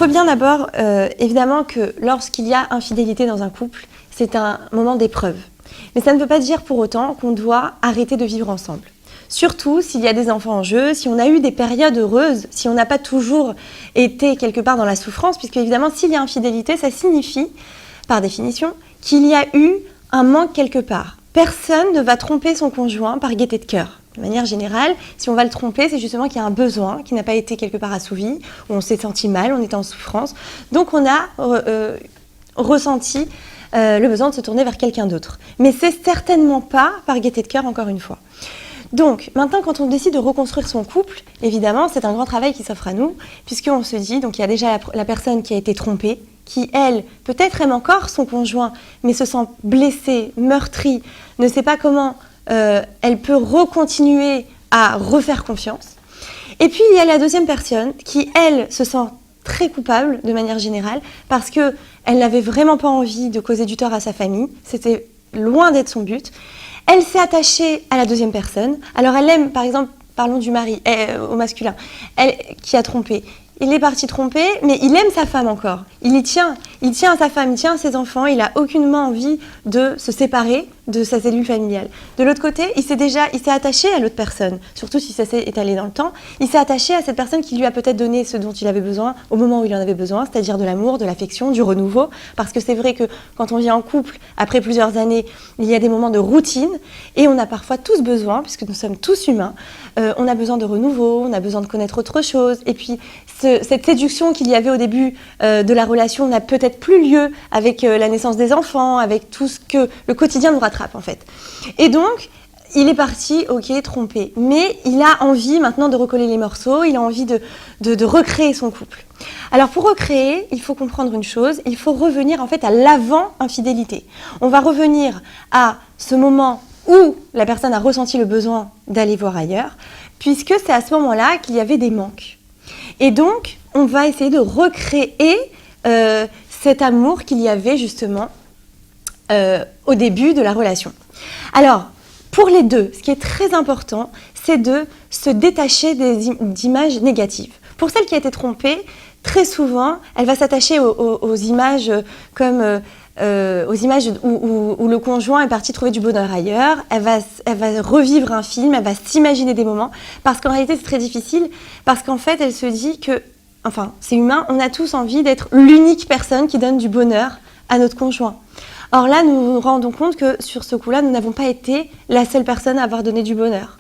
faut bien d'abord, évidemment, que lorsqu'il y a infidélité dans un couple, c'est un moment d'épreuve. Mais ça ne veut pas dire pour autant qu'on doit arrêter de vivre ensemble. Surtout s'il y a des enfants en jeu, si on a eu des périodes heureuses, si on n'a pas toujours été quelque part dans la souffrance, puisque évidemment, s'il y a infidélité, ça signifie, par définition, qu'il y a eu un manque quelque part. Personne ne va tromper son conjoint par gaieté de cœur. De manière générale, si on va le tromper, c'est justement qu'il y a un besoin qui n'a pas été quelque part assouvi, où on s'est senti mal, on était en souffrance. Donc on a ressenti le besoin de se tourner vers quelqu'un d'autre. Mais c'est certainement pas par gaieté de cœur, encore une fois. Donc, maintenant, quand on décide de reconstruire son couple, évidemment, c'est un grand travail qui s'offre à nous, puisqu'on se dit, donc il y a déjà la personne qui a été trompée, qui, elle, peut-être aime encore son conjoint, mais se sent blessée, meurtrie, ne sait pas comment elle peut recontinuer à refaire confiance. Et puis, il y a la deuxième personne qui, elle, se sent très coupable, de manière générale, parce qu'elle n'avait vraiment pas envie de causer du tort à sa famille, c'était loin d'être son but. Elle s'est attachée à la deuxième personne. Alors elle aime, par exemple, parlons du mari, au masculin, elle qui a trompé. Il est parti tromper, mais il aime sa femme encore. Il tient à sa femme, il tient à ses enfants, il n'a aucunement envie de se séparer de sa cellule familiale. De l'autre côté, il s'est attaché à l'autre personne, surtout si ça s'est étalé dans le temps. Il s'est attaché à cette personne qui lui a peut-être donné ce dont il avait besoin au moment où il en avait besoin, c'est-à-dire de l'amour, de l'affection, du renouveau. Parce que c'est vrai que quand on vit en couple, après plusieurs années, il y a des moments de routine et on a parfois tous besoin, puisque nous sommes tous humains, on a besoin de renouveau, on a besoin de connaître autre chose. Et puis, cette séduction qu'il y avait au début de la relation n'a peut-être plus lieu avec la naissance des enfants, avec tout ce que le quotidien nous rattrape en fait. Et donc, il est parti, ok, trompé. Mais il a envie maintenant de recoller les morceaux, il a envie de recréer son couple. Alors pour recréer, il faut comprendre une chose, il faut revenir en fait à l'avant-infidélité. On va revenir à ce moment où la personne a ressenti le besoin d'aller voir ailleurs, puisque c'est à ce moment-là qu'il y avait des manques. Et donc, on va essayer de recréer cet amour qu'il y avait justement au début de la relation. Alors, pour les deux, ce qui est très important, c'est de se détacher d'images négatives. Pour celle qui a été trompée, très souvent, elle va s'attacher aux images comme aux images où le conjoint est parti trouver du bonheur ailleurs. Elle va revivre un film, elle va s'imaginer des moments, parce qu'en réalité, c'est très difficile, parce qu'en fait, elle se dit que, enfin, c'est humain, on a tous envie d'être l'unique personne qui donne du bonheur à notre conjoint. Or là, nous nous rendons compte que sur ce coup-là, nous n'avons pas été la seule personne à avoir donné du bonheur.